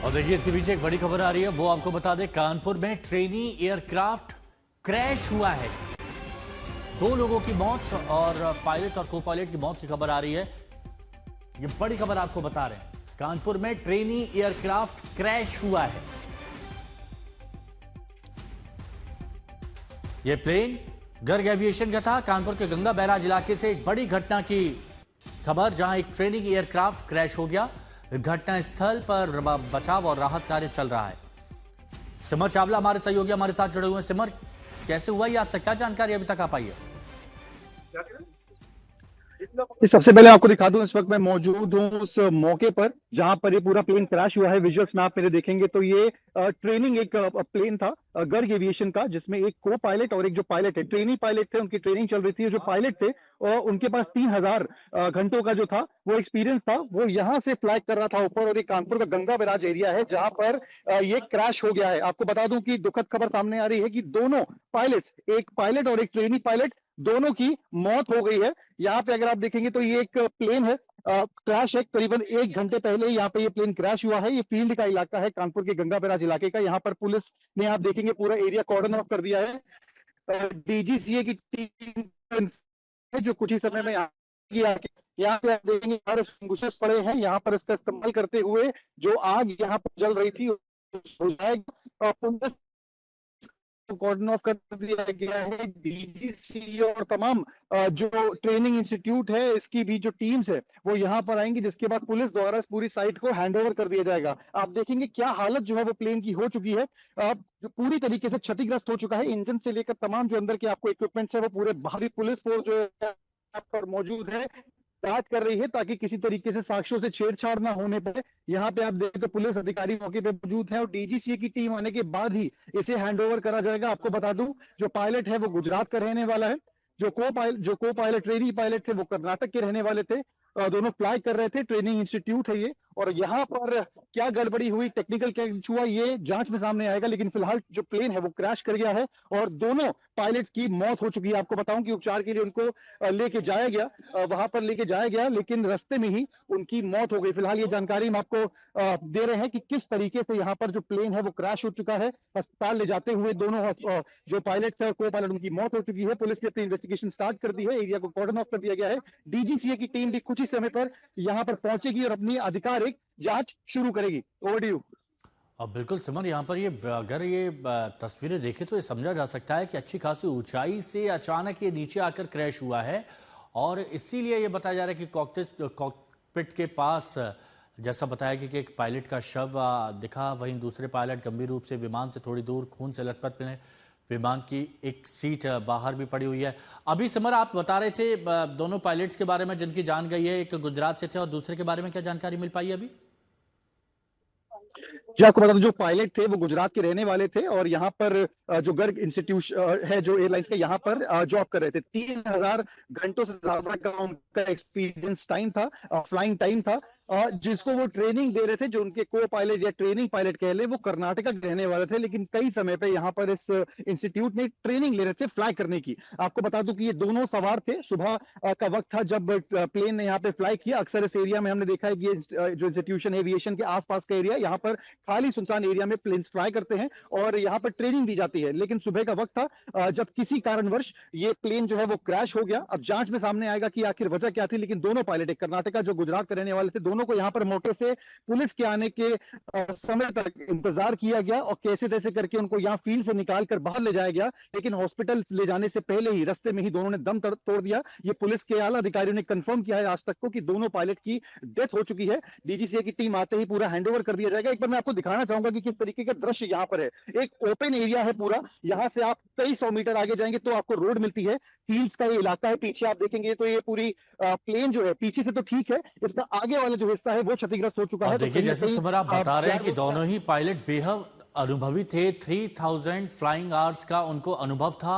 और देखिए इसी बीच एक बड़ी खबर आ रही है, वो आपको बता दें। कानपुर में ट्रेनी एयरक्राफ्ट क्रैश हुआ है। 2 लोगों की मौत और पायलट और को पायलट की मौत की खबर आ रही है। ये बड़ी खबर आपको बता रहे हैं। कानपुर में ट्रेनी एयरक्राफ्ट क्रैश हुआ है। यह प्लेन गर्ग एविएशन का था। कानपुर के गंगा बैराज इलाके से एक बड़ी घटना की खबर, जहां एक ट्रेनिंग एयरक्राफ्ट क्रैश हो गया। घटना स्थल पर बचाव और राहत कार्य चल रहा है। सिमर चावला हमारे सहयोगी हमारे साथ जुड़े हुए हैं। सिमर, कैसे हुआ ये हादसा, क्या जानकारी अभी तक आ पाई है? सबसे पहले आपको दिखा दूं, इस वक्त मैं मौजूद हूं उस मौके पर जहां पर ये पूरा प्लेन क्रैश हुआ है। विजुअल्स में आप मेरे देखेंगे तो ये ट्रेनिंग एक प्लेन था गर्ग एविएशन का, जिसमें एक को पायलट और एक जो पायलट है, ट्रेनी पायलट थे, उनकी ट्रेनिंग चल रही थी। जो पायलट थे और उनके पास 3000 घंटों का जो था वो एक्सपीरियंस था। वो यहाँ से फ्लाइट कर रहा था ऊपर, और ये कानपुर का गंगा बैराज एरिया है जहां पर ये क्रैश हो गया है। आपको बता दूं कि दुखद खबर सामने आ रही है कि दोनों पायलट्स, एक पायलट और एक ट्रेनी पायलट, दोनों की मौत हो गई है। यहाँ पे अगर आप देखेंगे तो ये एक प्लेन है, क्रैश है। करीबन 1 घंटे पहले यहाँ पे ये प्लेन क्रैश हुआ है। ये फील्ड का इलाका है कानपुर के गंगा बैराज इलाके का। यहाँ पर पुलिस ने, आप देखेंगे, पूरा एरिया कॉर्डन ऑफ कर दिया है। डीजीसीए की टीम है जो कुछ ही समय में यहाँ पे आप देखेंगे हर एक्सटिंग्विशर्स पड़े हैं। यहाँ पर इसका इस्तेमाल करते हुए जो आग यहाँ पर जल रही थी हो जाएगी। पुलिस कॉर्डन ऑफ कर दिया गया है। डीजीसी और तमाम जो ट्रेनिंग इंस्टीट्यूट है, इसकी भी जो टीम्स है वो यहाँ पर आएंगी, जिसके बाद पुलिस द्वारा इस पूरी साइट को हैंडओवर कर दिया जाएगा। आप देखेंगे क्या हालत जो है वो प्लेन की हो चुकी है। जो पूरी तरीके से क्षतिग्रस्त हो चुका है। इंजन से लेकर तमाम जो अंदर के आपको इक्विपमेंट्स है वो पूरे बाहरी पुलिस फोर्स जो है यहाँ पर मौजूद है, जांच कर रही है ताकि किसी तरीके से साक्ष्यों से छेड़छाड़ ना होने पाए। यहाँ पे आप देखें तो पुलिस अधिकारी मौके पे मौजूद है और डीजीसीए की टीम आने के बाद ही इसे हैंडओवर करा जाएगा। आपको बता दूं, जो पायलट है वो गुजरात का रहने वाला है। जो को पायलट ट्रेनी पायलट थे वो कर्नाटक के रहने वाले थे। दोनों फ्लाई कर रहे थे। ट्रेनिंग इंस्टीट्यूट है ये। और यहाँ पर क्या गड़बड़ी हुई, टेक्निकल क्या हुआ, ये जांच में सामने आएगा। लेकिन फिलहाल जो प्लेन है वो क्रैश कर गया है और दोनों पायलट्स की मौत हो चुकी है। आपको बताऊं कि उपचार के लिए उनको लेके जाया गया, वहां पर लेके जाया गया, लेकिन रास्ते में ही उनकी मौत हो गई। फिलहाल ये जानकारी हम आपको दे रहे हैं कि किस तरीके से यहाँ पर जो प्लेन है वो क्रैश हो चुका है। अस्पताल ले जाते हुए दोनों जो पायलट थे और को पायलट, उनकी मौत हो चुकी है। पुलिस ने अपनी इन्वेस्टिगेशन स्टार्ट कर दी है। एरिया को कॉर्डन ऑफ कर दिया गया है। डीजीसीए की टीम भी कुछ ही समय पर यहाँ पर पहुंचेगी और अपनी आधिकारिक जांच शुरू करेगी। Over to you. अब बिल्कुल सिमर, यहाँ पर ये अगर ये तस्वीरें देखें तो ये समझा जा सकता है कि अच्छी खासी ऊंचाई से अचानक ये नीचे आकर क्रैश हुआ है। और इसीलिए ये बताया जा रहा है कि कॉकपिट के पास, जैसा बताया कि एक पायलट का शव दिखा, वहीं दूसरे पायलट गंभीर रूप से विमान से थोड़ी दूर खून से लथपथ में, विमान की एक सीट बाहर भी पड़ी हुई है। अभी सिमर आप बता रहे थे दोनों पायलट्स के बारे में जिनकी जान गई है, एक गुजरात से थे और दूसरे के बारे में क्या जानकारी मिल पाई है अभी? जी, आपको बता दूं, जो पायलट थे वो गुजरात के रहने वाले थे और यहाँ पर जो गर्ग इंस्टीट्यूट है जो एयरलाइंस का, यहाँ पर जॉब कर रहे थे। 3000 घंटों से ज्यादा का उनका एक्सपीरियंस टाइम था, फ्लाइंग टाइम था। जिसको वो ट्रेनिंग दे रहे थे, जो उनके को पायलट या ट्रेनिंग पायलट कह ले, वो कर्नाटका के रहने वाले थे। लेकिन कई समय पे यहाँ पर इस इंस्टीट्यूट में ट्रेनिंग ले रहे थे फ्लाई करने की। आपको बता दूं कि ये दोनों सवार थे। सुबह का वक्त था जब प्लेन ने यहाँ पे फ्लाई किया। अक्सर इस एरिया में हमने देखा है कि ये जो इंस्टीट्यूशन एविएशन के आसपास का एरिया, यहाँ पर खाली सुनसान एरिया में प्लेन फ्लाई करते हैं और यहाँ पर ट्रेनिंग दी जाती है। लेकिन सुबह का वक्त था जब किसी कारणवश ये प्लेन जो है वो क्रैश हो गया। अब जांच में सामने आएगा कि आखिर वजह क्या थी। लेकिन दोनों पायलट, एक कर्नाटका जो गुजरात के रहने वाले थे, दोनों को यहाँ पर मौके से पुलिस के आने के समय तक इंतजार किया गया और कैसे तैसे करके उनको यहाँ फील्ड से निकाल कर बाहर ले जाया गया। लेकिन हॉस्पिटल ले जाने से पहले ही, रास्ते में ही दोनों ने दम तोड़ दिया। ये पुलिस के आला अधिकारियों ने कंफर्म किया है आज तक को कि दोनों पायलट की डेथ हो चुकी है। डीजीसीए की टीम आते ही पूरा हैंडओवर कर दिया जाएगा। एक बार मैं आपको दिखाना चाहूंगा कि किस तरीके का दृश्य यहाँ पर है। एक ओपन एरिया है पूरा। यहाँ से आप कई 100 मीटर आगे जाएंगे तो आपको रोड मिलती है। फील्ड्स का ये इलाका है। पीछे आप देखेंगे तो ये पूरी प्लेन जो है, पीछे से तो ठीक है, इसका आगे वाला जो हिस्सा है वो क्षतिग्रस्त हो चुका और है। देखिए, जैसे सिमर आप बता रहे हैं कि दोनों ही पायलट बेहद अनुभवी थे। 3000 फ्लाइंग आवर्स का उनको अनुभव था।